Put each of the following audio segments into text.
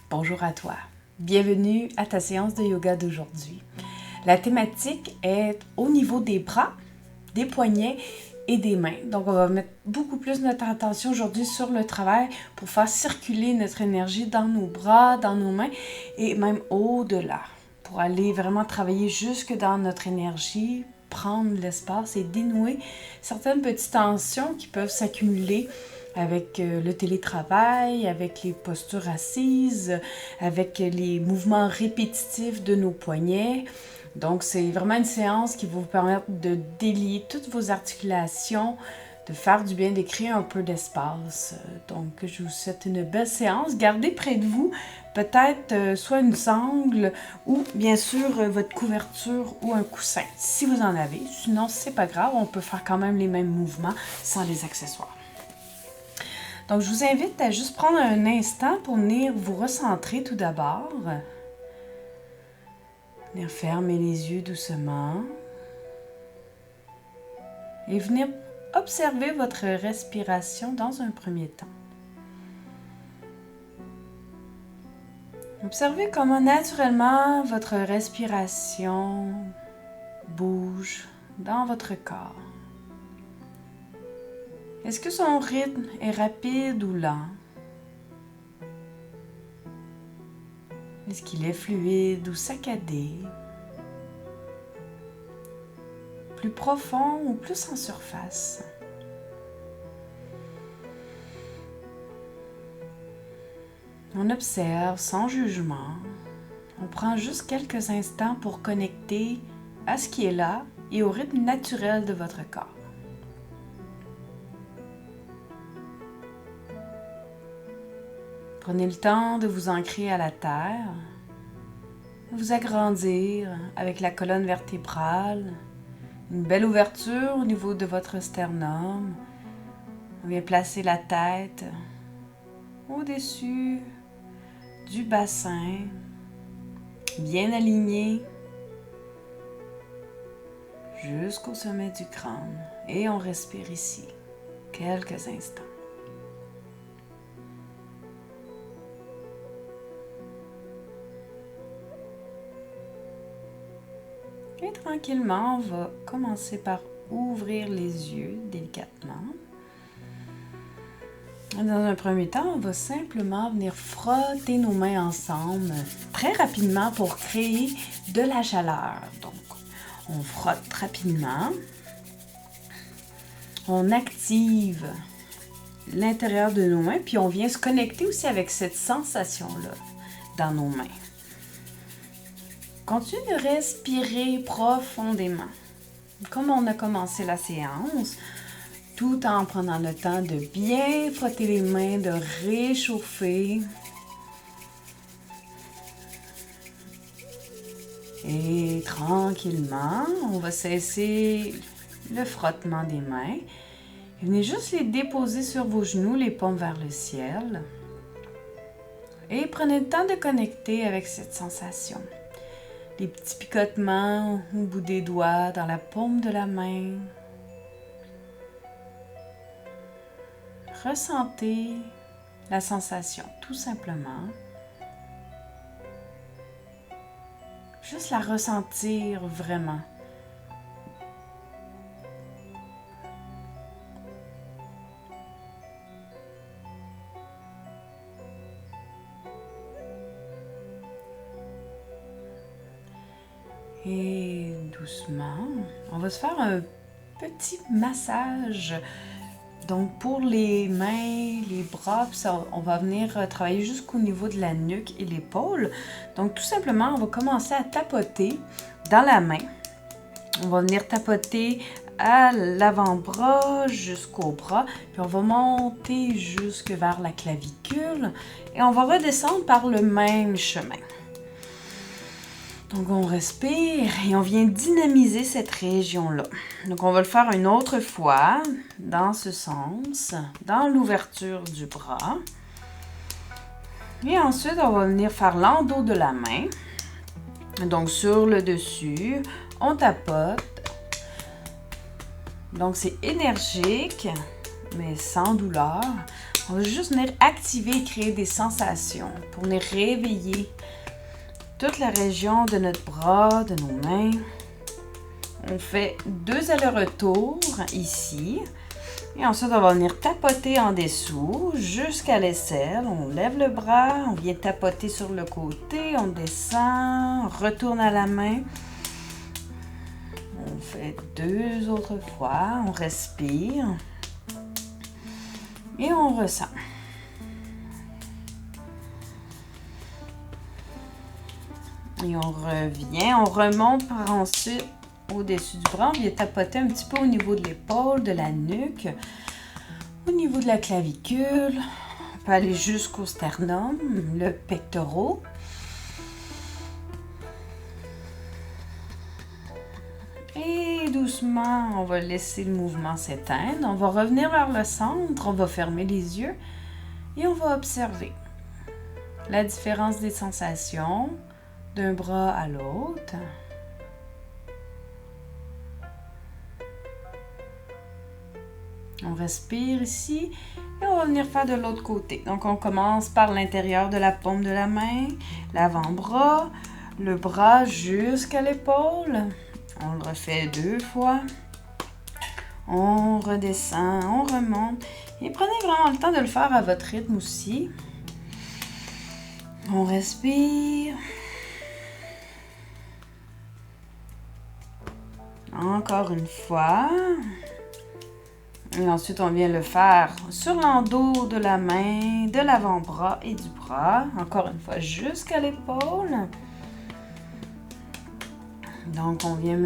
Bonjour à toi. Bienvenue à ta séance de yoga d'aujourd'hui. La thématique est au niveau des bras, des poignets et des mains. Donc, on va mettre beaucoup plus notre attention aujourd'hui sur le travail pour faire circuler notre énergie dans nos bras, dans nos mains et même au-delà. Pour aller vraiment travailler jusque dans notre énergie, prendre l'espace et dénouer certaines petites tensions qui peuvent s'accumuler avec le télétravail, avec les postures assises, avec les mouvements répétitifs de nos poignets. Donc, c'est vraiment une séance qui va vous permettre de délier toutes vos articulations, de faire du bien, de créer un peu d'espace. Donc, je vous souhaite une belle séance. Gardez près de vous peut-être soit une sangle ou bien sûr votre couverture ou un coussin, si vous en avez. Sinon, c'est pas grave, on peut faire quand même les mêmes mouvements sans les accessoires. Donc, je vous invite à juste prendre un instant pour venir vous recentrer tout d'abord. Venir fermer les yeux doucement. Et venir observer votre respiration dans un premier temps. Observez comment naturellement votre respiration bouge dans votre corps. Est-ce que son rythme est rapide ou lent? Est-ce qu'il est fluide ou saccadé? Plus profond ou plus en surface? On observe sans jugement. On prend juste quelques instants pour connecter à ce qui est là et au rythme naturel de votre corps. Prenez le temps de vous ancrer à la terre, de vous agrandir avec la colonne vertébrale, une belle ouverture au niveau de votre sternum. On vient placer la tête au-dessus du bassin, bien aligné jusqu'au sommet du crâne. Et on respire ici quelques instants. Et tranquillement, on va commencer par ouvrir les yeux délicatement. Dans un premier temps, on va simplement venir frotter nos mains ensemble très rapidement pour créer de la chaleur. Donc, on frotte rapidement. On active l'intérieur de nos mains, puis on vient se connecter aussi avec cette sensation-là dans nos mains. Continuez de respirer profondément, comme on a commencé la séance, tout en prenant le temps de bien frotter les mains, de réchauffer. Et tranquillement, on va cesser le frottement des mains. Venez juste les déposer sur vos genoux, les paumes vers le ciel. Et prenez le temps de connecter avec cette sensation. Les petits picotements au bout des doigts, dans la paume de la main. Ressentez la sensation, tout simplement. Juste la ressentir vraiment. Et doucement, on va se faire un petit massage. Donc pour les mains, les bras, on va venir travailler jusqu'au niveau de la nuque et l'épaule. Donc tout simplement, on va commencer à tapoter dans la main. On va venir tapoter à l'avant-bras jusqu'au bras, puis on va monter jusque vers la clavicule et on va redescendre par le même chemin. Donc, on respire et on vient dynamiser cette région-là. Donc, on va le faire une autre fois dans ce sens, dans l'ouverture du bras. Et ensuite, on va venir faire l'endos de la main. Donc, sur le dessus, on tapote. Donc, c'est énergique, mais sans douleur. On va juste venir activer et créer des sensations pour venir réveiller toute la région de notre bras, de nos mains. On fait 2 allers-retours ici. Et ensuite, on va venir tapoter en dessous jusqu'à l'aisselle. On lève le bras, on vient tapoter sur le côté, on descend, on retourne à la main. On fait 2 autres fois, on respire et on ressent. Et on revient, on remonte par ensuite au-dessus du bras. On vient tapoter un petit peu au niveau de l'épaule, de la nuque, au niveau de la clavicule. On peut aller jusqu'au sternum, le pectoraux. Et doucement, on va laisser le mouvement s'éteindre. On va revenir vers le centre, on va fermer les yeux et on va observer la différence des sensations d'un bras à l'autre. On respire ici et on va venir faire de l'autre côté. Donc, on commence par l'intérieur de la paume de la main, l'avant-bras, le bras jusqu'à l'épaule. On le refait 2 fois. On redescend, on remonte. Et prenez vraiment le temps de le faire à votre rythme aussi. On respire. Encore une fois. Et ensuite, on vient le faire sur l'endos de la main, de l'avant-bras et du bras. Encore une fois, jusqu'à l'épaule. Donc, on vient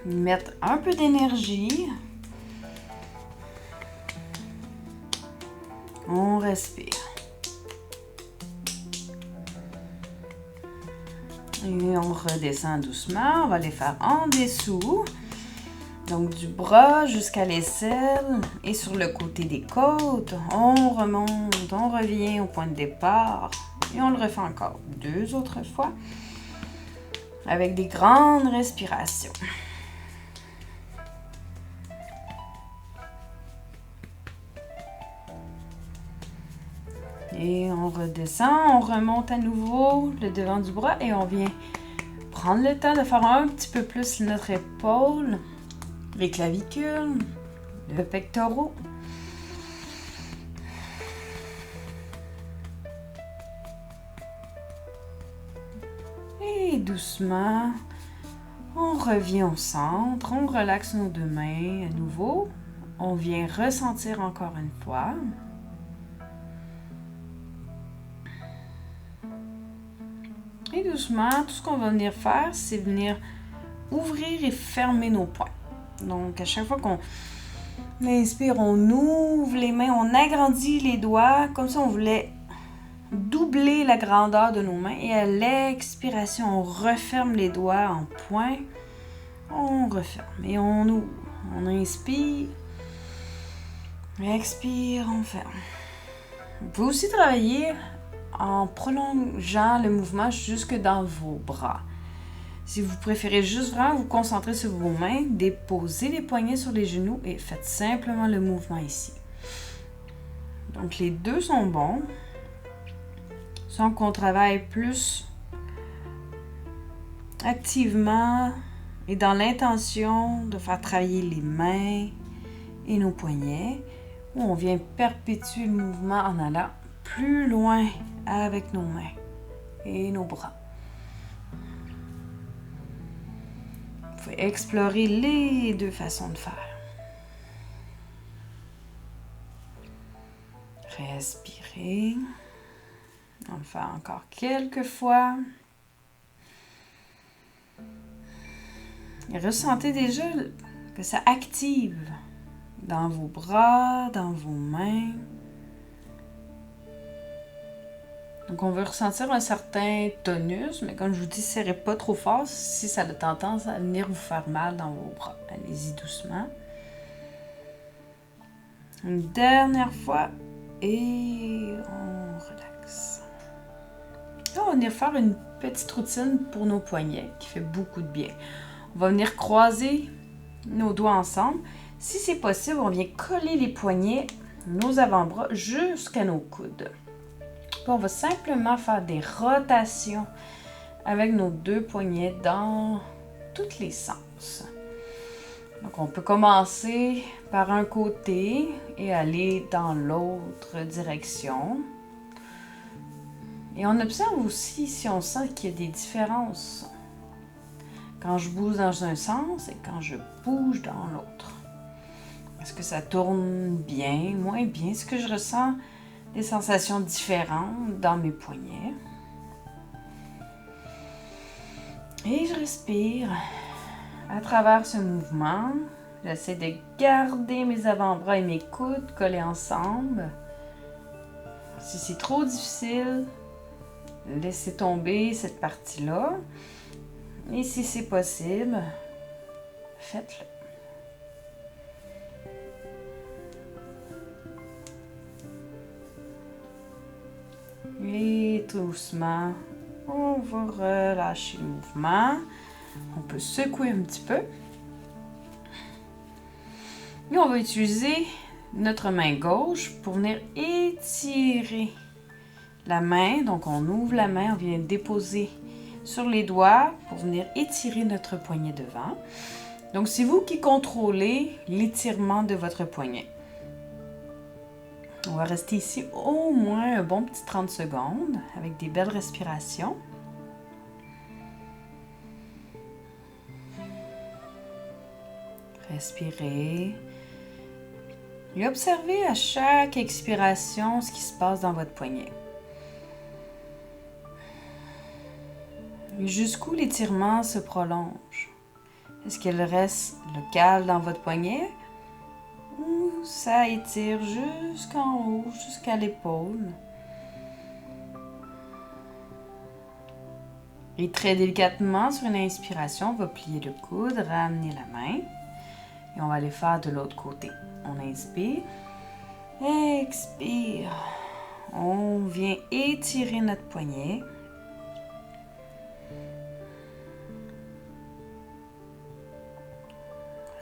mettre un peu d'énergie. On respire. Et on redescend doucement. On va les faire en dessous. Donc, du bras jusqu'à l'aisselle et sur le côté des côtes. On remonte, on revient au point de départ. Et on le refait encore 2 autres fois. Avec des grandes respirations. Et on redescend, on remonte à nouveau le devant du bras et on vient prendre le temps de faire un petit peu plus notre épaule, les clavicules, le pectoraux. Et doucement, on revient au centre, on relaxe nos 2 mains à nouveau. On vient ressentir encore une fois. Et doucement, tout ce qu'on va venir faire, c'est venir ouvrir et fermer nos poings. Donc, à chaque fois qu'on inspire, on ouvre les mains, on agrandit les doigts. Comme ça, on voulait doubler la grandeur de nos mains. Et à l'expiration, on referme les doigts en poing. On referme et on ouvre. On inspire. Expire, on ferme. Vous pouvez aussi travailler en prolongeant le mouvement jusque dans vos bras. Si vous préférez juste vraiment vous concentrer sur vos mains, déposez les poignets sur les genoux et faites simplement le mouvement ici. Donc les 2 sont bons. Sans qu'on travaille plus activement et dans l'intention de faire travailler les mains et nos poignets, où on vient perpétuer le mouvement en allant plus loin avec nos mains et nos bras. Vous pouvez explorer les 2 façons de faire. Respirez. On le fait encore quelques fois. Et ressentez déjà que ça active dans vos bras, dans vos mains. Donc, on veut ressentir un certain tonus, mais comme je vous dis, ne serrez pas trop fort si ça a tendance à venir vous faire mal dans vos bras. Allez-y doucement. Une dernière fois et on relaxe. Là, on va venir faire une petite routine pour nos poignets qui fait beaucoup de bien. On va venir croiser nos doigts ensemble. Si c'est possible, on vient coller les poignets nos avant-bras jusqu'à nos coudes. Puis on va simplement faire des rotations avec nos deux poignets dans tous les sens. Donc on peut commencer par un côté et aller dans l'autre direction. Et on observe aussi si on sent qu'il y a des différences quand je bouge dans un sens et quand je bouge dans l'autre. Est-ce que ça tourne bien, moins bien? Est-ce que je ressens des sensations différentes dans mes poignets? Et je respire à travers ce mouvement. J'essaie de garder mes avant-bras et mes coudes collés ensemble. Si c'est trop difficile, laissez tomber cette partie-là. Et si c'est possible, faites-le. Et doucement, on va relâcher le mouvement. On peut secouer un petit peu. Et on va utiliser notre main gauche pour venir étirer la main. Donc on ouvre la main, on vient déposer sur les doigts pour venir étirer notre poignet devant. Donc c'est vous qui contrôlez l'étirement de votre poignet. On va rester ici au moins un bon petit 30 secondes avec des belles respirations. Respirez. Et observez à chaque expiration ce qui se passe dans votre poignet. Et jusqu'où l'étirement se prolonge. Est-ce qu'il reste local dans votre poignet? Ou ça étire jusqu'en haut, jusqu'à l'épaule. Et très délicatement, sur une inspiration, on va plier le coude, ramener la main. Et on va aller faire de l'autre côté. On inspire, expire. On vient étirer notre poignet.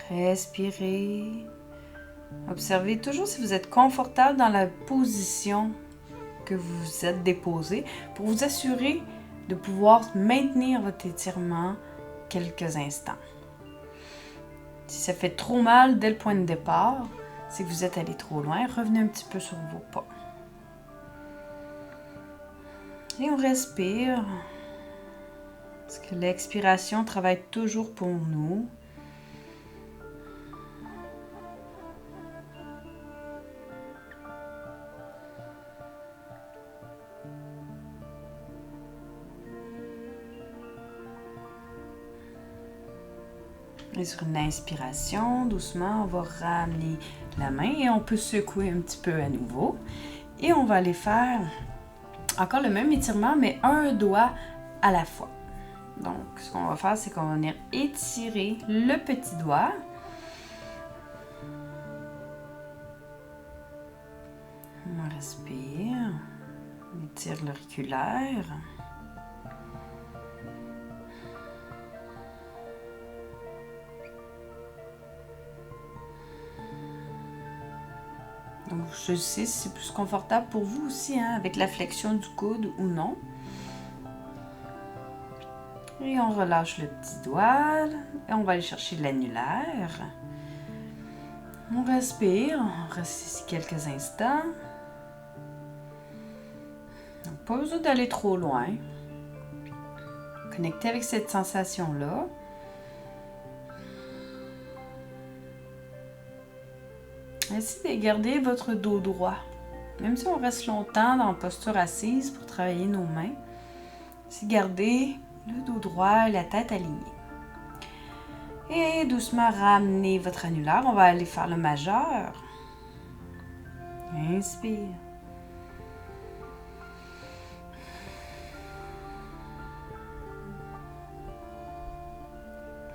Respirez. Observez toujours si vous êtes confortable dans la position que vous êtes déposé pour vous assurer de pouvoir maintenir votre étirement quelques instants. Si ça fait trop mal dès le point de départ, c'est que vous êtes allé trop loin, revenez un petit peu sur vos pas. Et on respire, parce que l'expiration travaille toujours pour nous. Et sur une inspiration, doucement, on va ramener la main et on peut secouer un petit peu à nouveau. Et on va aller faire encore le même étirement, mais un doigt à la fois. Donc, ce qu'on va faire, c'est qu'on va venir étirer le petit doigt. On respire, on étire l'auriculaire. Donc, je sais si c'est plus confortable pour vous aussi, hein, avec la flexion du coude ou non. Et on relâche le petit doigt et on va aller chercher l'annulaire. On respire, on reste ici quelques instants. Donc, pas besoin d'aller trop loin. Connectez avec cette sensation-là. Essayez de garder votre dos droit. Même si on reste longtemps dans la posture assise pour travailler nos mains, c'est garder le dos droit et la tête alignée. Et doucement ramenez votre annulaire. On va aller faire le majeur. Inspire.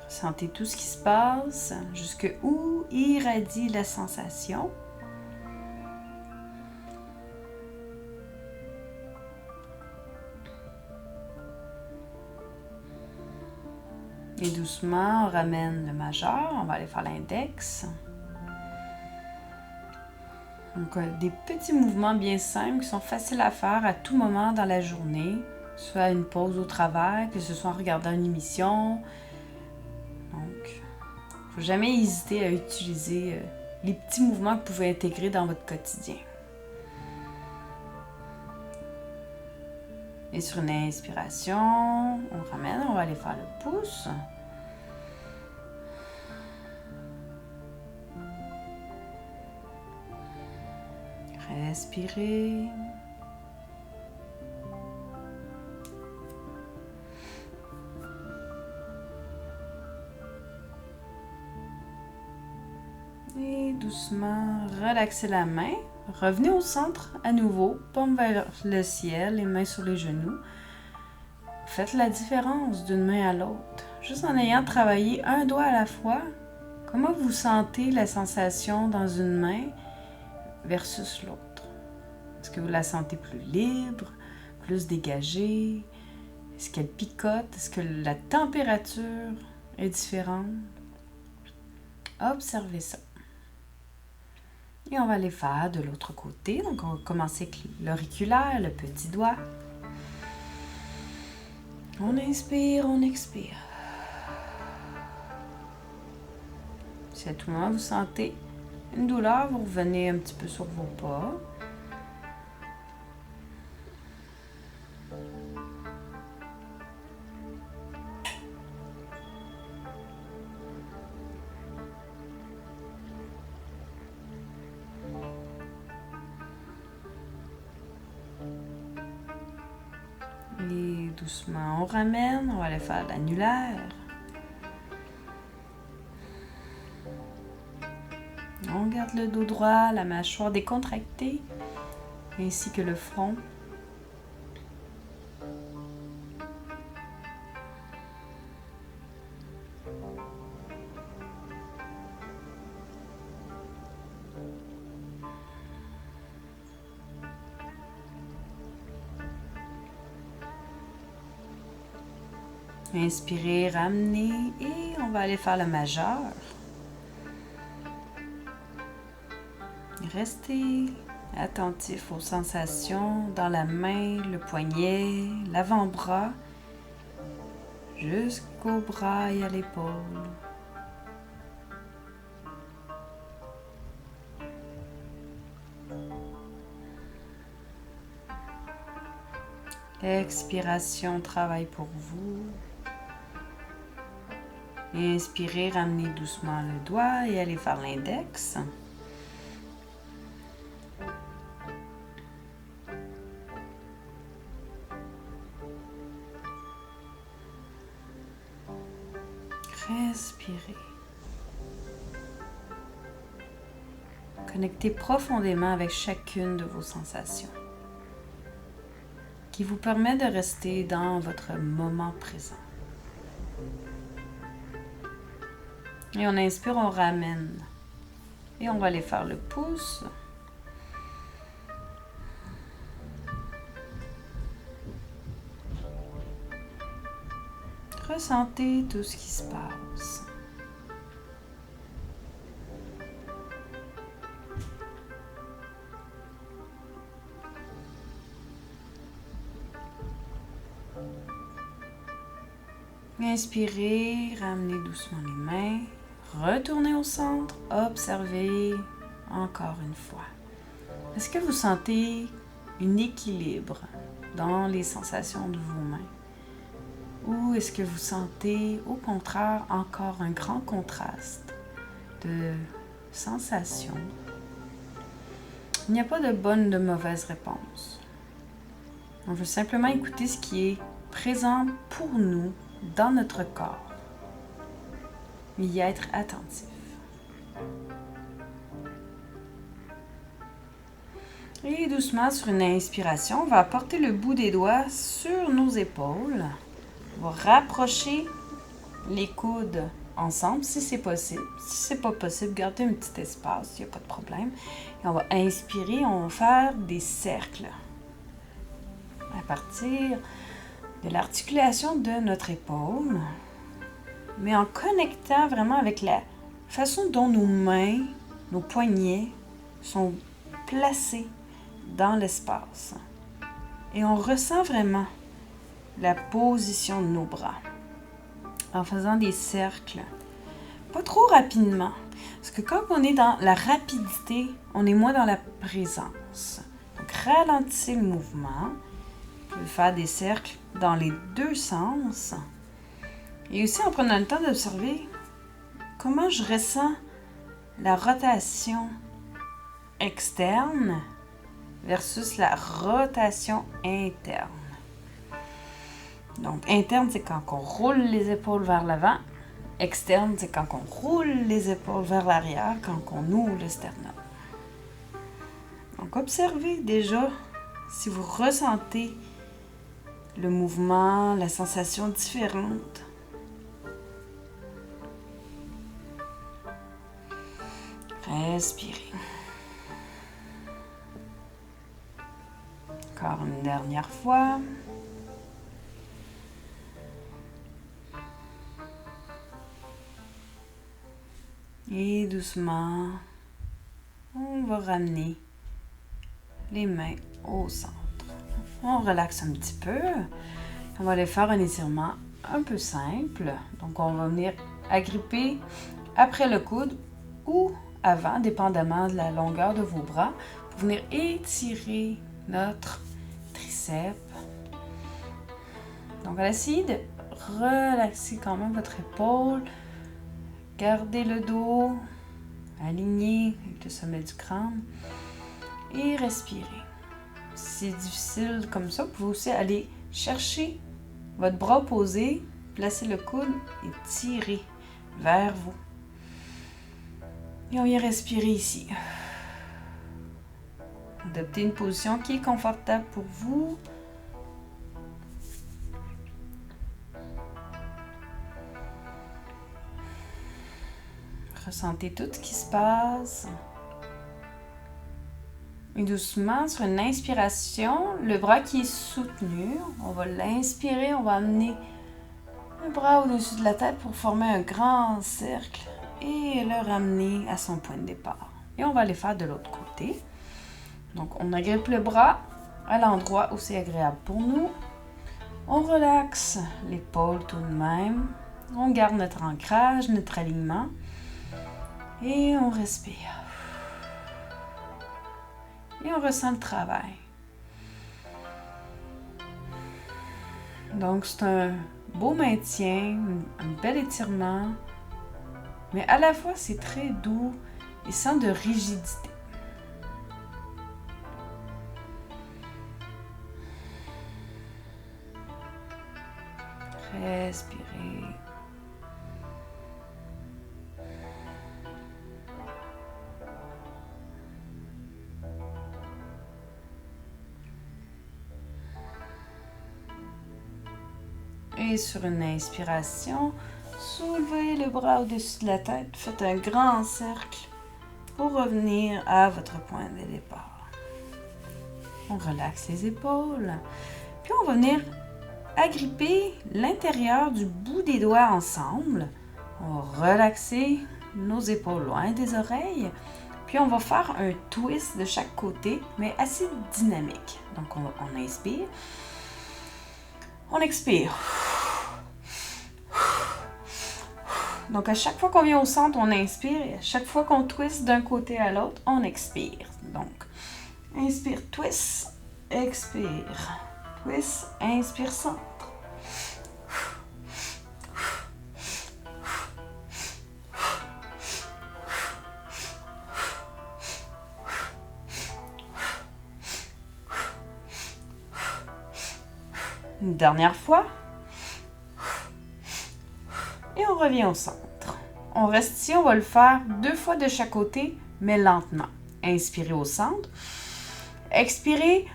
Ressentez tout ce qui se passe, jusqu'où irradie la sensation. Et doucement, on ramène le majeur. On va aller faire l'index. Donc, des petits mouvements bien simples qui sont faciles à faire à tout moment dans la journée, soit à une pause au travail, que ce soit en regardant une émission. Donc, il ne faut jamais hésiter à utiliser les petits mouvements que vous pouvez intégrer dans votre quotidien. Et sur une inspiration, on ramène, on va aller faire le pouce. Respirez. Et doucement, relaxez la main. Revenez au centre à nouveau, paume vers le ciel, les mains sur les genoux. Faites la différence d'une main à l'autre, juste en ayant travaillé un doigt à la fois. Comment vous sentez la sensation dans une main versus l'autre? Est-ce que vous la sentez plus libre, plus dégagée? Est-ce qu'elle picote? Est-ce que la température est différente? Observez ça. Et on va les faire de l'autre côté. Donc, on va commencer avec l'auriculaire, le petit doigt. On inspire, on expire. Si à tout moment vous sentez une douleur, vous revenez un petit peu sur vos pas. Et doucement, on ramène, on va aller faire l'annulaire. On garde le dos droit, la mâchoire décontractée, ainsi que le front. Inspirez, ramenez et on va aller faire le majeur. Restez attentif aux sensations dans la main, le poignet, l'avant-bras, jusqu'au bras et à l'épaule. Expiration, travail pour vous. Inspirez, ramenez doucement le doigt et allez faire l'index. Respirez. Connectez profondément avec chacune de vos sensations, qui vous permet de rester dans votre moment présent. Et on inspire, on ramène. Et on va aller faire le pouce. Ressentez tout ce qui se passe. Inspirez, ramenez doucement les mains. Retournez au centre, observez encore une fois. Est-ce que vous sentez un équilibre dans les sensations de vos mains? Ou est-ce que vous sentez au contraire encore un grand contraste de sensations? Il n'y a pas de bonne ou de mauvaise réponse. On veut simplement écouter ce qui est présent pour nous dans notre corps. Y être attentif. Et doucement, sur une inspiration, on va porter le bout des doigts sur nos épaules. On va rapprocher les coudes ensemble si c'est possible. Si c'est pas possible, gardez un petit espace, il n'y a pas de problème. Et on va inspirer, on va faire des cercles à partir de l'articulation de notre épaule, mais en connectant vraiment avec la façon dont nos mains, nos poignets sont placés dans l'espace. Et on ressent vraiment la position de nos bras en faisant des cercles. Pas trop rapidement, parce que quand on est dans la rapidité, on est moins dans la présence. Donc ralentissez le mouvement. Vous pouvez faire des cercles dans les deux sens. Et aussi en prenant le temps d'observer comment je ressens la rotation externe versus la rotation interne. Donc, interne, c'est quand on roule les épaules vers l'avant. Externe, c'est quand on roule les épaules vers l'arrière, quand on ouvre le sternum. Donc, observez déjà si vous ressentez le mouvement, la sensation différente. Respirez. Encore une dernière fois. Et doucement, on va ramener les mains au centre. On relaxe un petit peu. On va aller faire un étirement un peu simple. Donc, on va venir agripper après le coude ou avant, dépendamment de la longueur de vos bras, pour venir étirer notre triceps. Donc, essayez de relaxer quand même votre épaule. Gardez le dos aligné avec le sommet du crâne et respirez. Si c'est difficile comme ça, vous pouvez aussi aller chercher votre bras opposé, placer le coude et tirer vers vous. Et on vient respirer ici. Adoptez une position qui est confortable pour vous. Ressentez tout ce qui se passe. Et doucement, sur une inspiration, le bras qui est soutenu, on va l'inspirer, on va amener le bras au-dessus de la tête pour former un grand cercle et le ramener à son point de départ. Et on va aller faire de l'autre côté. Donc, on agrippe le bras à l'endroit où c'est agréable pour nous. On relaxe l'épaule tout de même. On garde notre ancrage, notre alignement. Et on respire. Et on ressent le travail. Donc, c'est un beau maintien, un bel étirement. Mais à la fois, c'est très doux et sans de rigidité. Respirez. Et sur une inspiration, soulevez le bras au-dessus de la tête. Faites un grand cercle pour revenir à votre point de départ. On relaxe les épaules. Puis on va venir agripper l'intérieur du bout des doigts ensemble. On va relaxer nos épaules loin des oreilles. Puis on va faire un twist de chaque côté, mais assez dynamique. Donc on inspire. On expire. Donc, à chaque fois qu'on vient au centre, on inspire. Et à chaque fois qu'on twist d'un côté à l'autre, on expire. Donc, inspire, twist, expire. Twist, inspire, centre. Une dernière fois. Et on revient au centre. On reste ici, on va le faire 2 fois de chaque côté, mais lentement. Inspirez au centre. Expirez.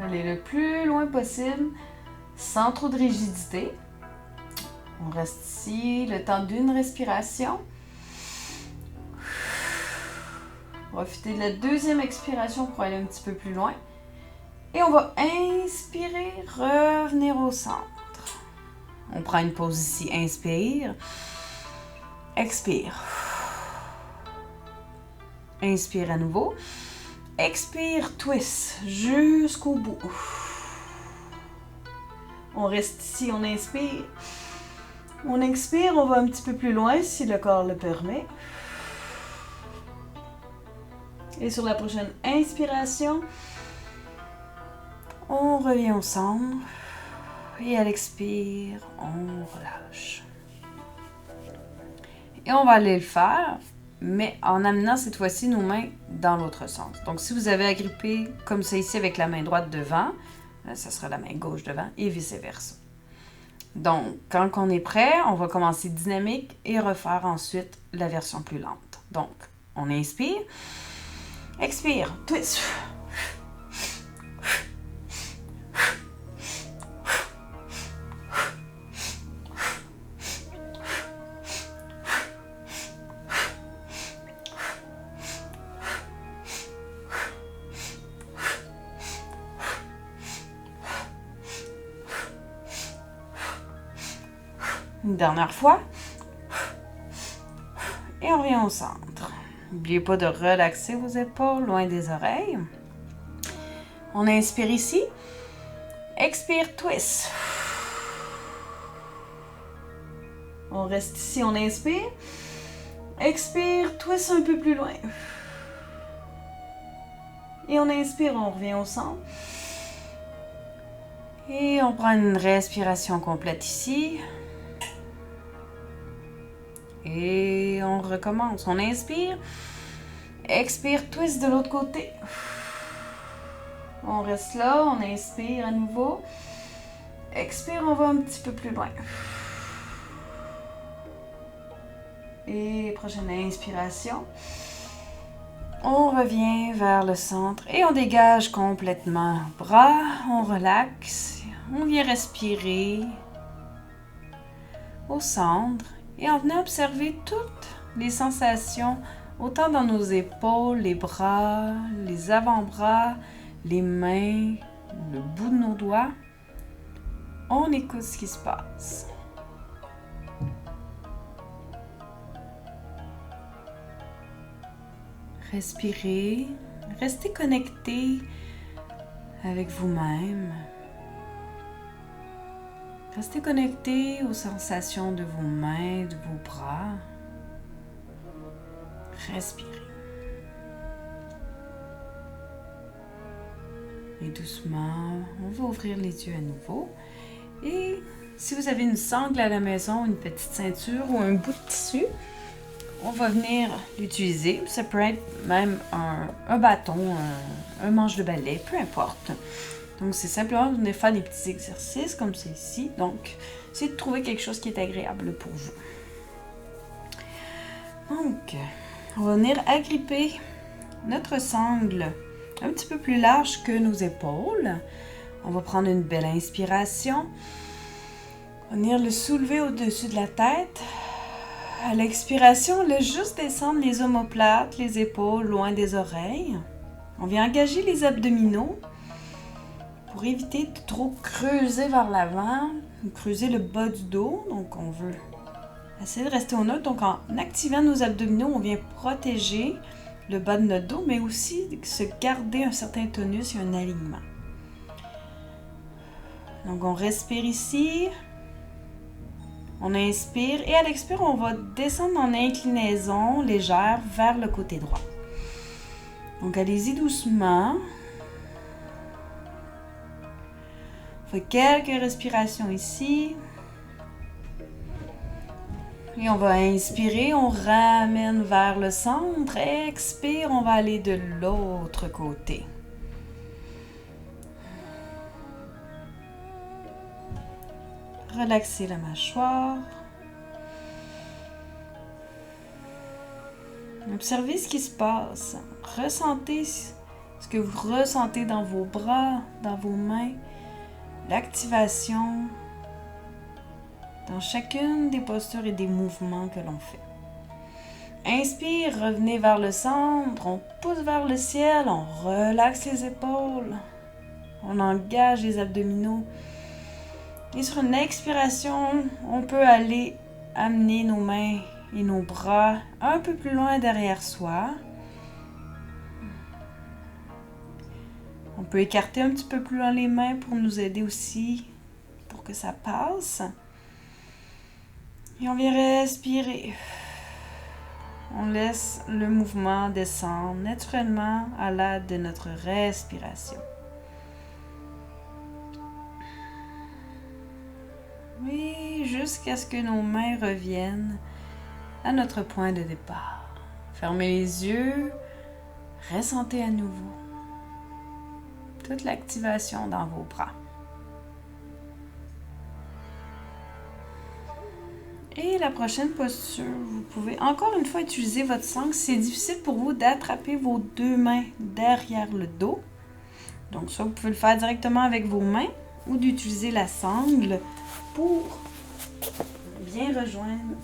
Allez le plus loin possible, sans trop de rigidité. On reste ici le temps d'une respiration. Profitez de la deuxième expiration pour aller un petit peu plus loin. Et on va inspirer, revenir au centre. On prend une pause ici, inspire, expire. Inspire à nouveau. Expire, twist jusqu'au bout. On reste ici, on inspire. On expire, on va un petit peu plus loin si le corps le permet. Et sur la prochaine inspiration, on revient au centre. Et à l'expire, on relâche. Et on va aller le faire, mais en amenant cette fois-ci nos mains dans l'autre sens. Donc, si vous avez agrippé comme ça ici avec la main droite devant, ça sera la main gauche devant et vice-versa. Donc, quand on est prêt, on va commencer dynamique et refaire ensuite la version plus lente. Donc, on inspire, expire, twist. Une dernière fois. Et on revient au centre. N'oubliez pas de relaxer vos épaules loin des oreilles. On inspire ici. Expire, twist. On reste ici, on inspire. Expire, twist un peu plus loin. Et on inspire, on revient au centre. Et on prend une respiration complète ici. Et on recommence. On inspire. Expire, twist de l'autre côté. On reste là, on inspire à nouveau. Expire, on va un petit peu plus loin. Et prochaine inspiration. On revient vers le centre et on dégage complètement le bras. On relaxe. On vient respirer au centre. Et on venait observer toutes les sensations, autant dans nos épaules, les bras, les avant-bras, les mains, le bout de nos doigts. On écoute ce qui se passe. Respirez, restez connecté avec vous-même. Restez connecté aux sensations de vos mains, de vos bras. Respirez. Et doucement, on va ouvrir les yeux à nouveau. Et si vous avez une sangle à la maison, une petite ceinture ou un bout de tissu, on va venir l'utiliser. Ça peut être même un bâton, un manche de balai, peu importe. Donc, c'est simplement de venir faire des petits exercices comme c'est ici. Donc, c'est de trouver quelque chose qui est agréable pour vous. Donc, on va venir agripper notre sangle un petit peu plus large que nos épaules. On va prendre une belle inspiration. On va venir le soulever au-dessus de la tête. À l'expiration, on laisse juste descendre les omoplates, les épaules loin des oreilles. On vient engager les abdominaux. Pour éviter de trop creuser vers l'avant, creuser le bas du dos. Donc, on veut essayer de rester au neutre. Donc, en activant nos abdominaux, on vient protéger le bas de notre dos, mais aussi se garder un certain tonus et un alignement. Donc, on respire ici. On inspire. Et à l'expire, on va descendre en inclinaison légère vers le côté droit. Donc, allez-y doucement. On fait quelques respirations ici. Et on va inspirer, on ramène vers le centre. Expire, on va aller de l'autre côté. Relaxez la mâchoire. Observez ce qui se passe. Ressentez ce que vous ressentez dans vos bras, dans vos mains. L'activation dans chacune des postures et des mouvements que l'on fait. Inspire, revenez vers le centre, on pousse vers le ciel, on relaxe les épaules, on engage les abdominaux. Et sur une expiration, on peut aller amener nos mains et nos bras un peu plus loin derrière soi. On peut écarter un petit peu plus loin les mains pour nous aider aussi, pour que ça passe. Et on vient respirer. On laisse le mouvement descendre naturellement à l'aide de notre respiration. Oui, jusqu'à ce que nos mains reviennent à notre point de départ. Fermez les yeux, ressentez à nouveau toute l'activation dans vos bras. Et la prochaine posture, vous pouvez encore une fois utiliser votre sangle. C'est difficile pour vous d'attraper vos deux mains derrière le dos. Donc ça, vous pouvez le faire directement avec vos mains ou d'utiliser la sangle pour bien rejoindre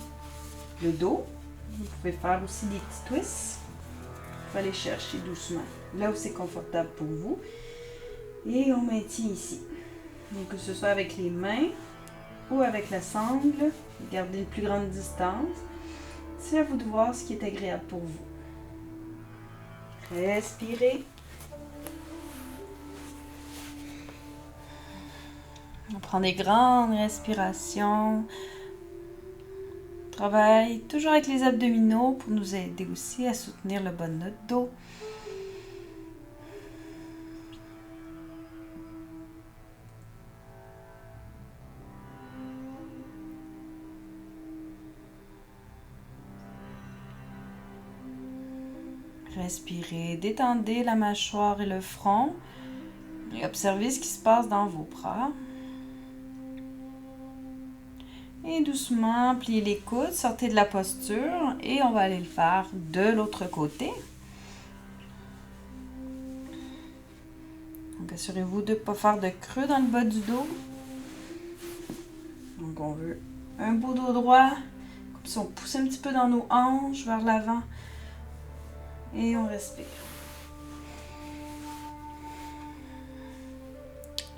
le dos. Vous pouvez faire aussi des petits twists. Vous pouvez aller chercher doucement là où c'est confortable pour vous. Et on maintient ici. Donc que ce soit avec les mains ou avec la sangle, gardez une plus grande distance. C'est à vous de voir ce qui est agréable pour vous. Respirez. On prend des grandes respirations. On travaille toujours avec les abdominaux pour nous aider aussi à soutenir le bas de notre dos. Respirez, détendez la mâchoire et le front et observez ce qui se passe dans vos bras. Et doucement, pliez les coudes, sortez de la posture et on va aller le faire de l'autre côté. Donc assurez-vous de ne pas faire de creux dans le bas du dos. Donc on veut un beau dos droit, comme si on pousse un petit peu dans nos hanches vers l'avant. Et on respire.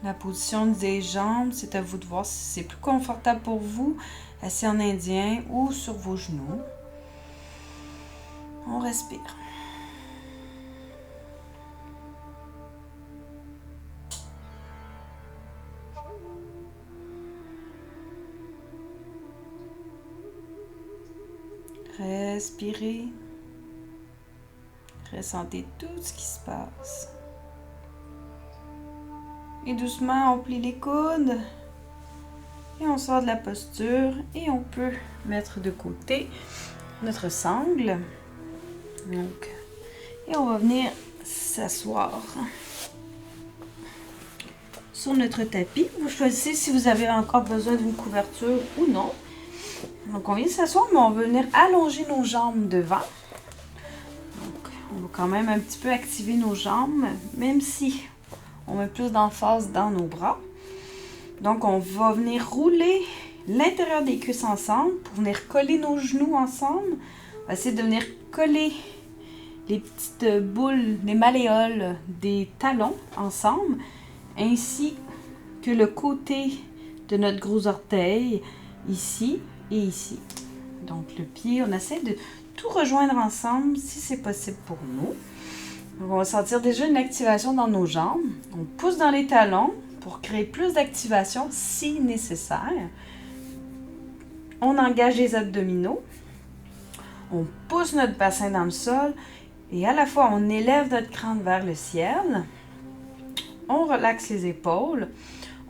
La position des jambes, c'est à vous de voir si c'est plus confortable pour vous, assis en indien ou sur vos genoux. On respire. Respirez. Ressentez tout ce qui se passe. Et doucement, on plie les coudes. Et on sort de la posture. Et on peut mettre de côté notre sangle. Donc, et on va venir s'asseoir sur notre tapis. Vous choisissez si vous avez encore besoin d'une couverture ou non. Donc, on vient s'asseoir, mais on va venir allonger nos jambes devant. On va quand même un petit peu activer nos jambes, même si on met plus d'emphase dans nos bras. Donc, on va venir rouler l'intérieur des cuisses ensemble pour venir coller nos genoux ensemble. On va essayer de venir coller les petites boules, les malléoles des talons ensemble, ainsi que le côté de notre gros orteil, ici et ici. Donc, le pied, on essaie de tout rejoindre ensemble si c'est possible pour nous. Donc, on va sentir déjà une activation dans nos jambes. On pousse dans les talons pour créer plus d'activation si nécessaire. On engage les abdominaux. On pousse notre bassin dans le sol et à la fois on élève notre crâne vers le ciel. On relaxe les épaules.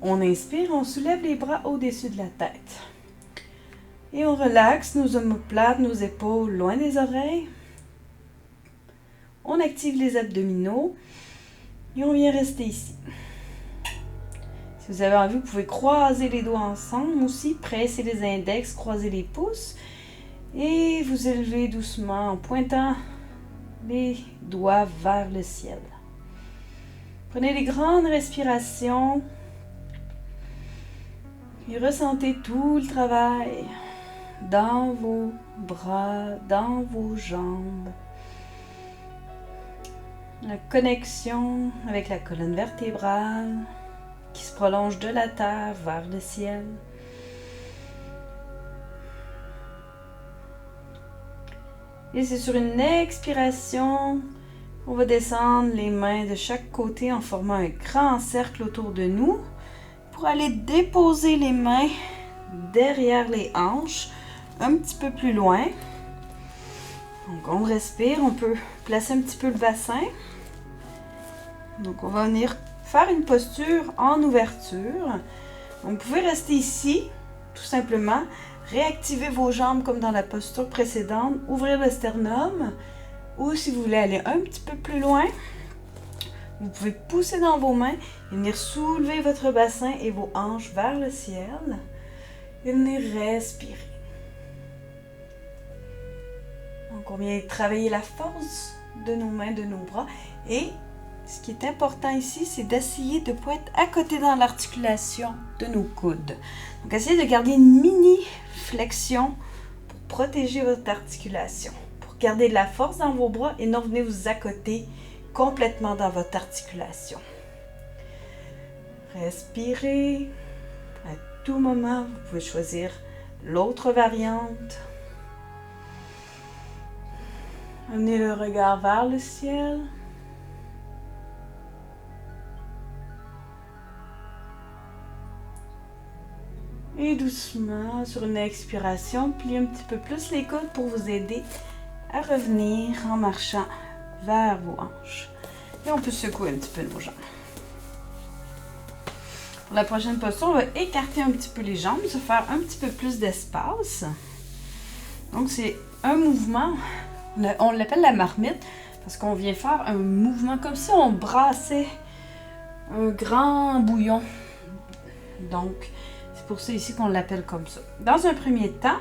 On inspire, on soulève les bras au-dessus de la tête. Et on relaxe nos omoplates, nos épaules loin des oreilles. On active les abdominaux et on vient rester ici. Si vous avez envie, vous pouvez croiser les doigts ensemble aussi, presser les index, croiser les pouces et vous élever doucement en pointant les doigts vers le ciel. Prenez des grandes respirations et ressentez tout le travail dans vos bras, dans vos jambes. La connexion avec la colonne vertébrale qui se prolonge de la terre vers le ciel. Et c'est sur une expiration On va descendre les mains de chaque côté en formant un grand cercle autour de nous pour aller déposer les mains derrière les hanches, un petit peu plus loin. Donc on respire, on peut placer un petit peu le bassin. Donc on va venir faire une posture en ouverture. Donc, vous pouvez rester ici, tout simplement. Réactiver vos jambes comme dans la posture précédente. Ouvrir le sternum. Ou si vous voulez aller un petit peu plus loin, vous pouvez pousser dans vos mains et venir soulever votre bassin et vos hanches vers le ciel. Et venir respirer. Donc on vient travailler la force de nos mains, de nos bras. Et ce qui est important ici, c'est d'essayer de ne pas être à côté dans l'articulation de nos coudes. Donc, essayez de garder une mini flexion pour protéger votre articulation. Pour garder de la force dans vos bras et non venir vous accoter complètement dans votre articulation. Respirez. À tout moment, vous pouvez choisir l'autre variante. Amenez le regard vers le ciel. Et doucement, sur une expiration, pliez un petit peu plus les coudes pour vous aider à revenir en marchant vers vos hanches. Et on peut secouer un petit peu nos jambes. Pour la prochaine posture, on va écarter un petit peu les jambes, se faire un petit peu plus d'espace. Donc c'est un mouvement, on l'appelle la marmite, parce qu'on vient faire un mouvement comme si on brassait un grand bouillon. Donc, c'est pour ça ici qu'on l'appelle comme ça. Dans un premier temps,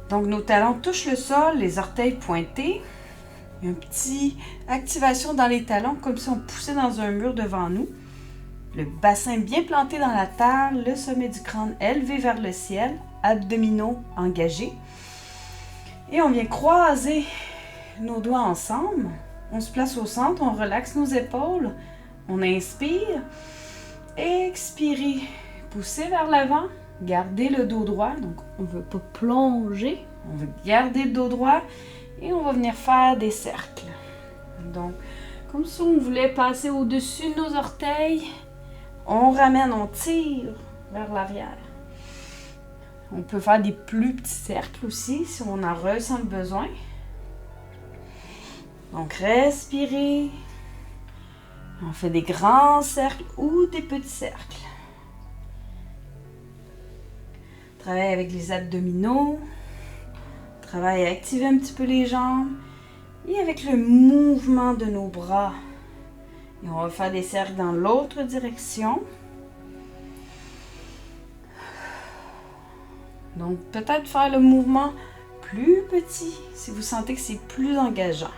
donc nos talons touchent le sol, les orteils pointés. Il y a une petite activation dans les talons, comme si on poussait dans un mur devant nous. Le bassin bien planté dans la terre, le sommet du crâne élevé vers le ciel, abdominaux engagés. Et on vient croiser nos doigts ensemble. On se place au centre, on relaxe nos épaules. On inspire. Expirez. Poussez vers l'avant, gardez le dos droit, donc on ne veut pas plonger, on veut garder le dos droit et on va venir faire des cercles. Donc, comme si on voulait passer au-dessus de nos orteils, on ramène, on tire vers l'arrière. On peut faire des plus petits cercles aussi si on en ressent le besoin. Donc, respirez. On fait des grands cercles ou des petits cercles. Travaille avec les abdominaux. Travaille à activer un petit peu les jambes. Et avec le mouvement de nos bras. Et on va faire des cercles dans l'autre direction. Donc, peut-être faire le mouvement plus petit si vous sentez que c'est plus engageant.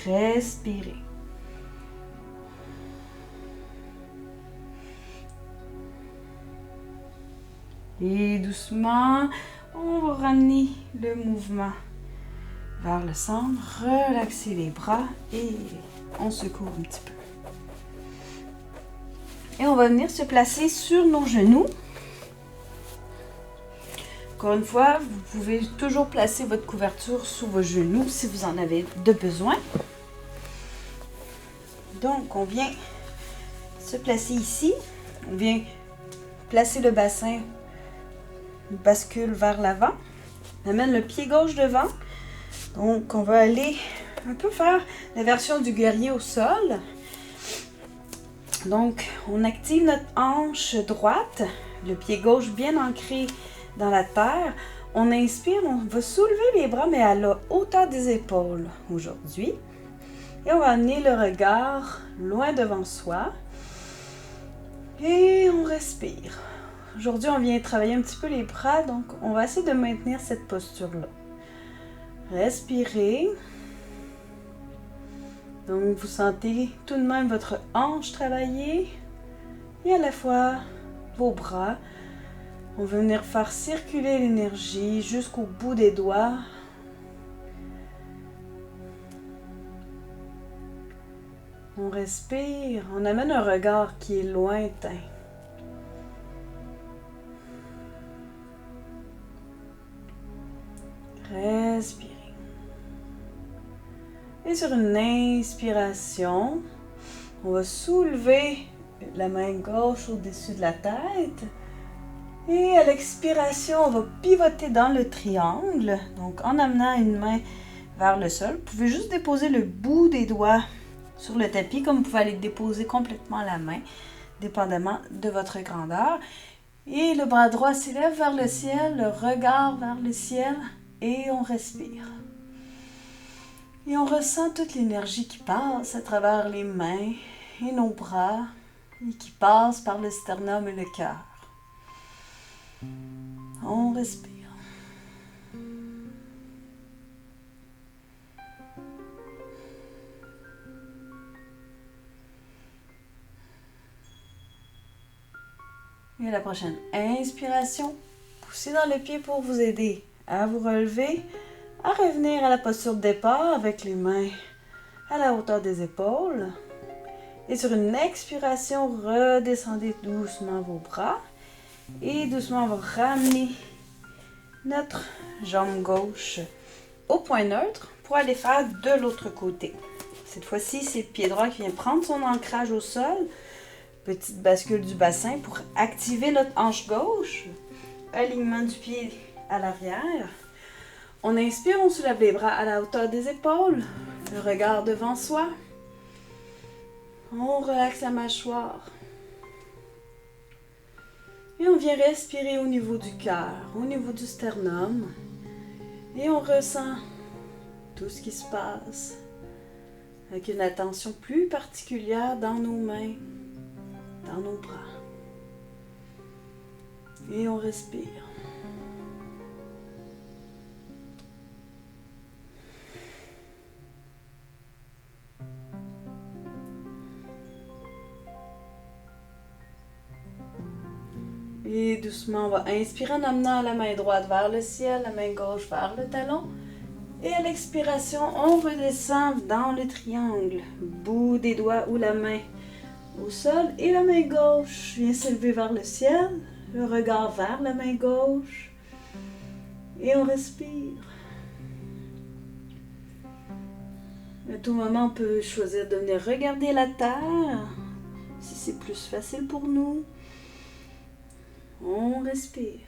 Respirez. Et doucement, on va ramener le mouvement vers le centre. Relaxez les bras et on secoue un petit peu. Et on va venir se placer sur nos genoux. Encore une fois, vous pouvez toujours placer votre couverture sous vos genoux si vous en avez de besoin. Donc, on vient se placer ici. On vient placer le bassin, bascule vers l'avant. On amène le pied gauche devant. Donc, on va aller un peu faire la version du guerrier au sol. Donc, on active notre hanche droite, le pied gauche bien ancré dans la terre. On inspire, on va soulever les bras, mais à la hauteur des épaules aujourd'hui. Et on va amener le regard loin devant soi. Et on respire. Aujourd'hui, on vient travailler un petit peu les bras, donc on va essayer de maintenir cette posture-là. Respirez. Donc, vous sentez tout de même votre hanche travailler et à la fois vos bras. On va venir faire circuler l'énergie jusqu'au bout des doigts. On respire, on amène un regard qui est lointain. Respirez. Et sur une inspiration, on va soulever la main gauche au-dessus de la tête. Et à l'expiration, on va pivoter dans le triangle. Donc, en amenant une main vers le sol, vous pouvez juste déposer le bout des doigts sur le tapis, comme vous pouvez aller déposer complètement la main, dépendamment de votre grandeur. Et le bras droit s'élève vers le ciel, le regard vers le ciel, et on respire. Et on ressent toute l'énergie qui passe à travers les mains et nos bras, et qui passe par le sternum et le cœur. On respire. Et à la prochaine inspiration, poussez dans le pied pour vous aider à vous relever, à revenir à la posture de départ avec les mains à la hauteur des épaules. Et sur une expiration, redescendez doucement vos bras. Et doucement, on va ramener notre jambe gauche au point neutre pour aller faire de l'autre côté. Cette fois-ci, c'est le pied droit qui vient prendre son ancrage au sol. Petite bascule du bassin pour activer notre hanche gauche. Alignement du pied à l'arrière. On inspire, on soulève les bras à la hauteur des épaules. Le regard devant soi. On relaxe la mâchoire. Et on vient respirer au niveau du cœur, au niveau du sternum. Et on ressent tout ce qui se passe avec une attention plus particulière dans nos mains, dans nos bras. Et on respire. Et doucement, on va inspirer en amenant la main droite vers le ciel, la main gauche vers le talon. Et à l'expiration, on redescend dans le triangle. Bout des doigts ou la main au sol. Et la main gauche vient s'élever vers le ciel. Le regard vers la main gauche. Et on respire. À tout moment, on peut choisir de venir regarder la terre, si c'est plus facile pour nous. On respire.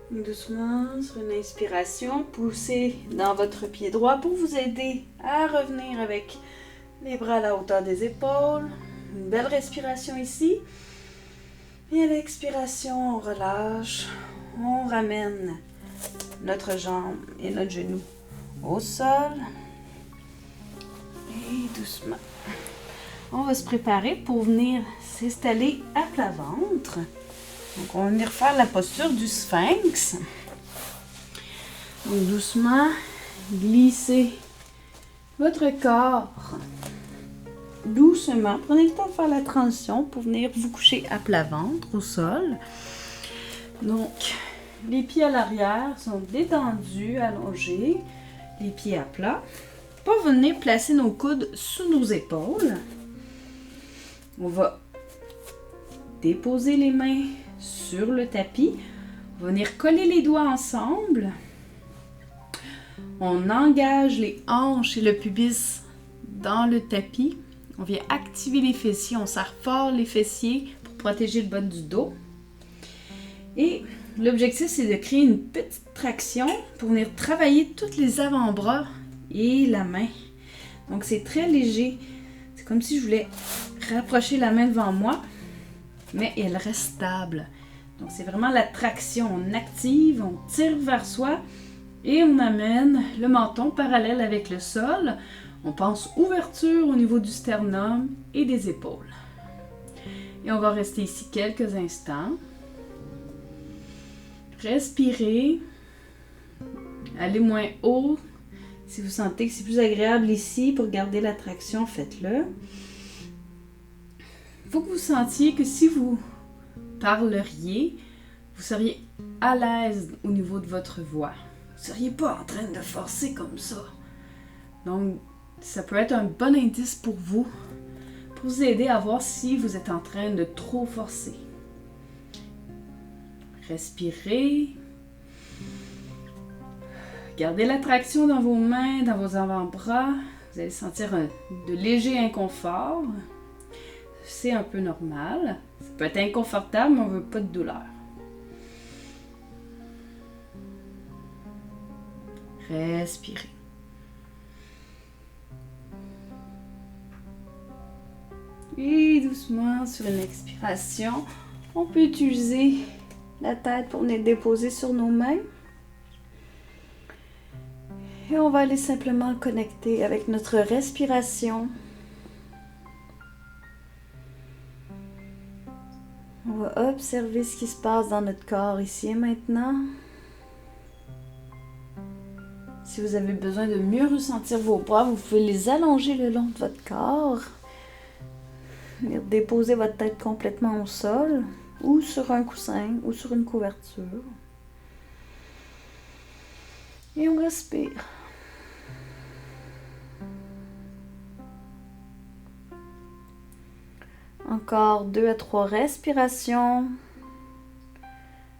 Doucement, sur une inspiration, poussez dans votre pied droit pour vous aider à revenir avec les bras à la hauteur des épaules. Une belle respiration ici. Et à l'expiration, on relâche. On ramène notre jambe et notre genou au sol. Et doucement, on va se préparer pour venir s'installer à plat ventre. Donc, on va venir faire la posture du sphinx. Donc, doucement, glissez votre corps doucement. Prenez le temps de faire la transition pour venir vous coucher à plat ventre au sol. Donc, les pieds à l'arrière sont détendus, allongés, les pieds à plat. On va venir placer nos coudes sous nos épaules. On va déposer les mains sur le tapis. On va venir coller les doigts ensemble. On engage les hanches et le pubis dans le tapis. On vient activer les fessiers. On serre fort les fessiers pour protéger le bas du dos. Et l'objectif, c'est de créer une petite traction pour venir travailler tous les avant-bras et la main. Donc, c'est très léger. C'est comme si je voulais rapprocher la main devant moi, mais elle reste stable. Donc, c'est vraiment la traction. On active, on tire vers soi et on amène le menton parallèle avec le sol. On pense ouverture au niveau du sternum et des épaules. Et on va rester ici quelques instants. Respirez. Allez moins haut. Si vous sentez que c'est plus agréable ici pour garder la traction, faites-le. Il faut que vous sentiez que si vous parleriez, vous seriez à l'aise au niveau de votre voix. Vous ne seriez pas en train de forcer comme ça. Donc, ça peut être un bon indice pour vous, pour vous aider à voir si vous êtes en train de trop forcer. Respirez. Gardez la traction dans vos mains, dans vos avant-bras. Vous allez sentir de légers inconfort. C'est un peu normal. Ça peut être inconfortable, mais on ne veut pas de douleur. Respirez. Et doucement, sur une expiration, on peut utiliser la tête pour venir déposer sur nos mains. Et on va aller simplement connecter avec notre respiration. On va observer ce qui se passe dans notre corps ici et maintenant. Si vous avez besoin de mieux ressentir vos bras, vous pouvez les allonger le long de votre corps. Venir déposer votre tête complètement au sol ou sur un coussin ou sur une couverture. Et on respire. Encore 2 à 3 respirations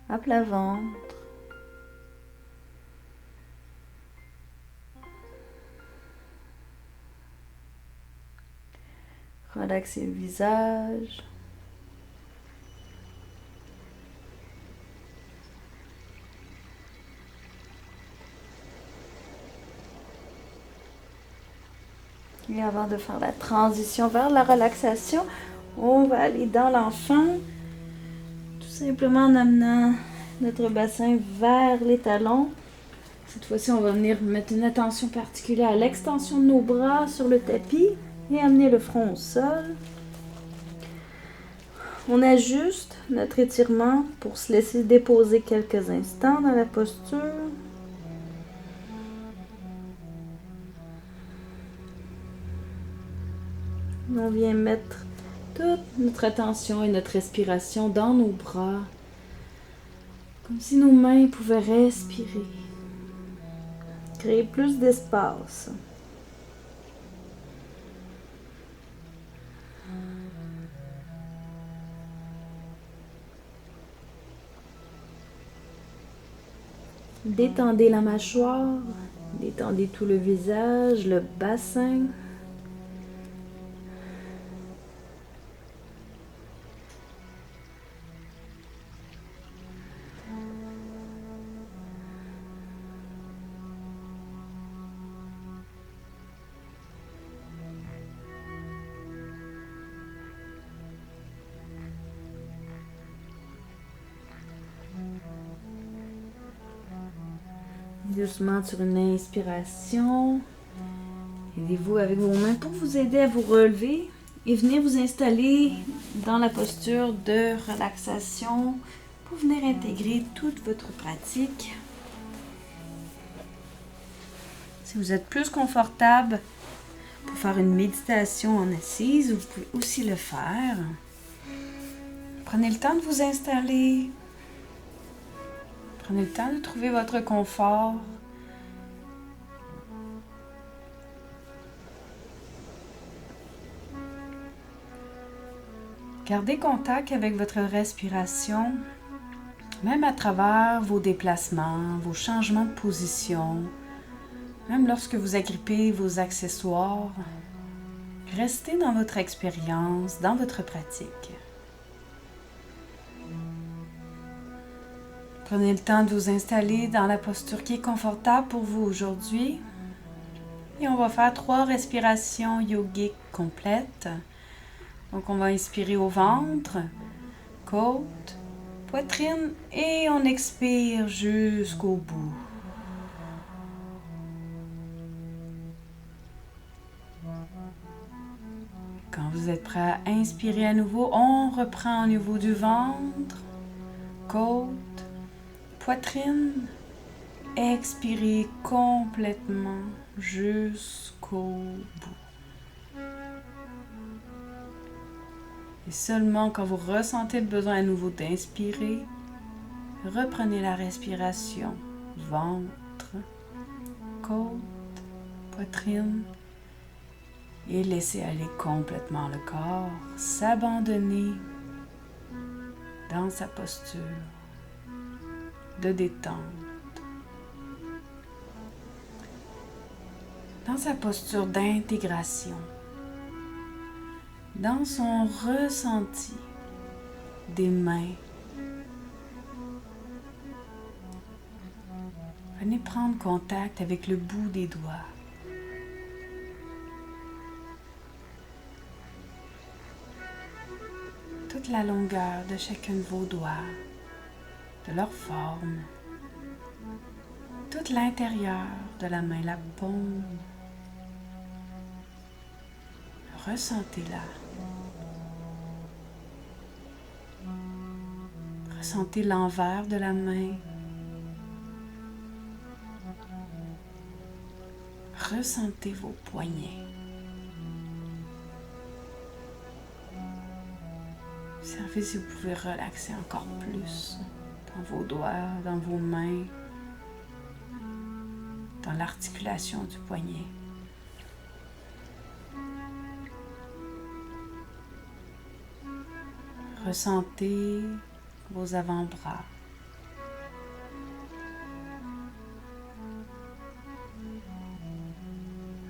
à plat ventre. Relaxez le visage. Et avant de faire la transition vers la relaxation, on va aller dans l'enfant, tout simplement en amenant notre bassin vers les talons. Cette fois-ci, on va venir mettre une attention particulière à l'extension de nos bras sur le tapis et amener le front au sol. On ajuste notre étirement pour se laisser déposer quelques instants dans la posture. On vient mettre toute notre attention et notre respiration dans nos bras, comme si nos mains pouvaient respirer, créer plus d'espace. Détendez la mâchoire, détendez tout le visage, le bassin. Doucement sur une inspiration, aidez-vous avec vos mains pour vous aider à vous relever et venir vous installer dans la posture de relaxation pour venir intégrer toute votre pratique. Si vous êtes plus confortable pour faire une méditation en assise, vous pouvez aussi le faire. Prenez le temps de vous installer. Prenez le temps de trouver votre confort. Gardez contact avec votre respiration, même à travers vos déplacements, vos changements de position, même lorsque vous agrippez vos accessoires. Restez dans votre expérience, dans votre pratique. Prenez le temps de vous installer dans la posture qui est confortable pour vous aujourd'hui. Et on va faire 3 respirations yogiques complètes. Donc on va inspirer au ventre, côte, poitrine et on expire jusqu'au bout. Quand vous êtes prêt à inspirer à nouveau, on reprend au niveau du ventre, côte, poitrine, expirez complètement jusqu'au bout. Et seulement quand vous ressentez le besoin à nouveau d'inspirer, reprenez la respiration, ventre, côte, poitrine, Et laissez aller complètement le corps, s'abandonner dans sa posture de détente, dans sa posture d'intégration, dans son ressenti des mains. Venez prendre contact avec le bout des doigts. Toute la longueur de chacun de vos doigts, de leur forme, tout l'intérieur de la main, la paume. Ressentez-la. Ressentez l'envers de la main. Ressentez vos poignets. Observez si vous pouvez relaxer encore plus dans vos doigts, dans vos mains, dans l'articulation du poignet. Ressentez vos avant-bras.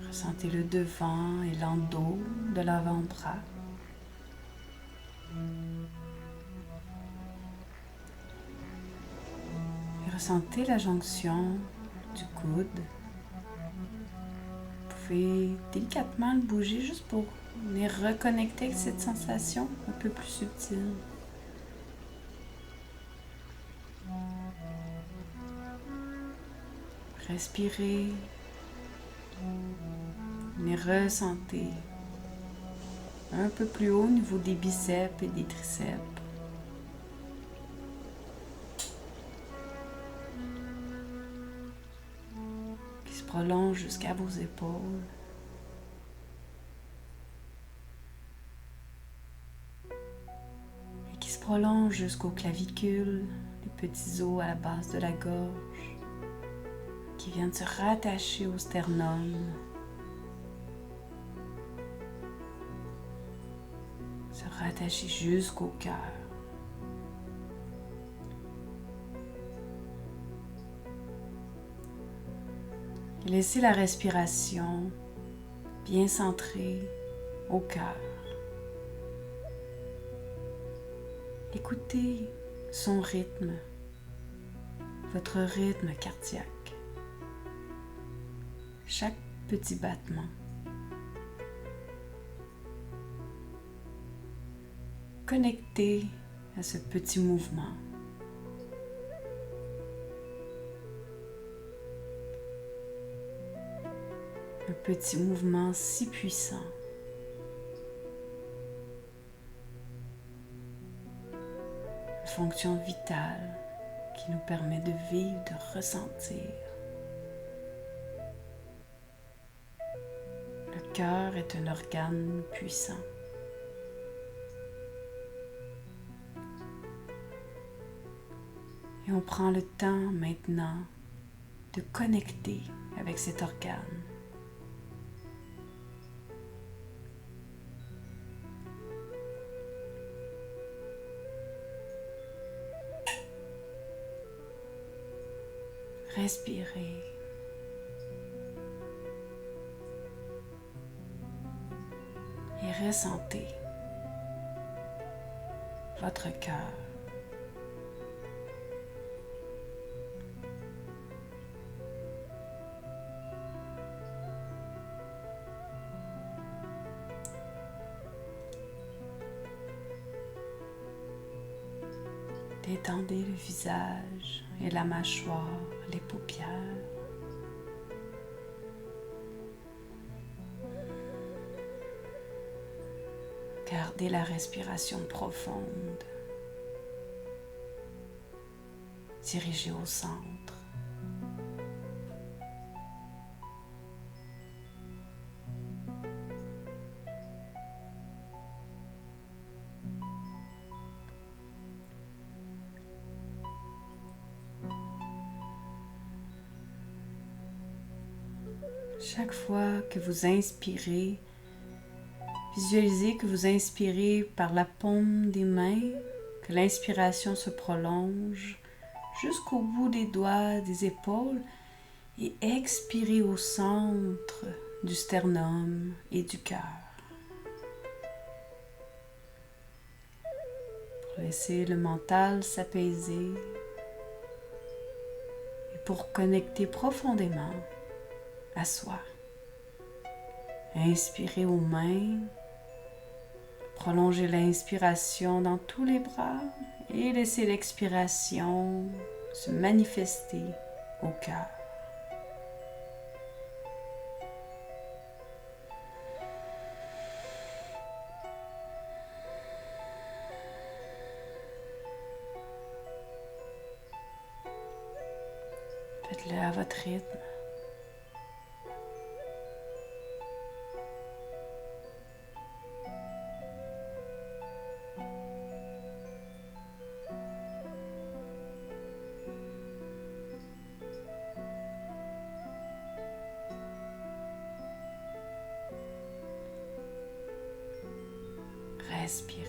Ressentez le devant et l'endos de l'avant-bras. Et ressentez la jonction du coude. Vous pouvez délicatement le bouger juste pour venir reconnecter avec cette sensation un peu plus subtile. Respirez. Venez ressentir un peu plus haut au niveau des biceps et des triceps. Qui se prolonge jusqu'à vos épaules. Et qui se prolonge jusqu'aux clavicules, les petits os à la base de la gorge, qui viennent se rattacher au sternum. Se rattacher jusqu'au cœur. Et laissez la respiration bien centrée au cœur. Écoutez son rythme, votre rythme cardiaque. Chaque petit battement. Connectez à ce petit mouvement. Un petit mouvement si puissant. Une fonction vitale qui nous permet de vivre, de ressentir. Le cœur est un organe puissant. Et on prend le temps maintenant de connecter avec cet organe. Respirez. Et ressentez votre cœur. Détendez le visage et la mâchoire, les paupières. Gardez la respiration profonde. Dirigez au centre. Chaque fois que vous inspirez, Visualisez que vous inspirez par la paume des mains, que l'inspiration se prolonge jusqu'au bout des doigts, des épaules et expirez au centre du sternum et du cœur. Pour laisser le mental s'apaiser et pour connecter profondément à soi. Inspirez aux mains, prolongez l'inspiration dans tous les bras et laissez l'expiration se manifester au cœur. Faites-le à votre rythme. Respirez.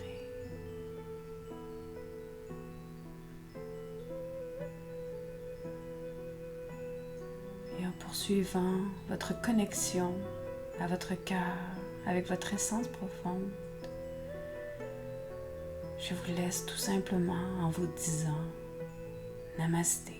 Et en poursuivant votre connexion à votre cœur, avec votre essence profonde, je vous laisse tout simplement en vous disant Namasté.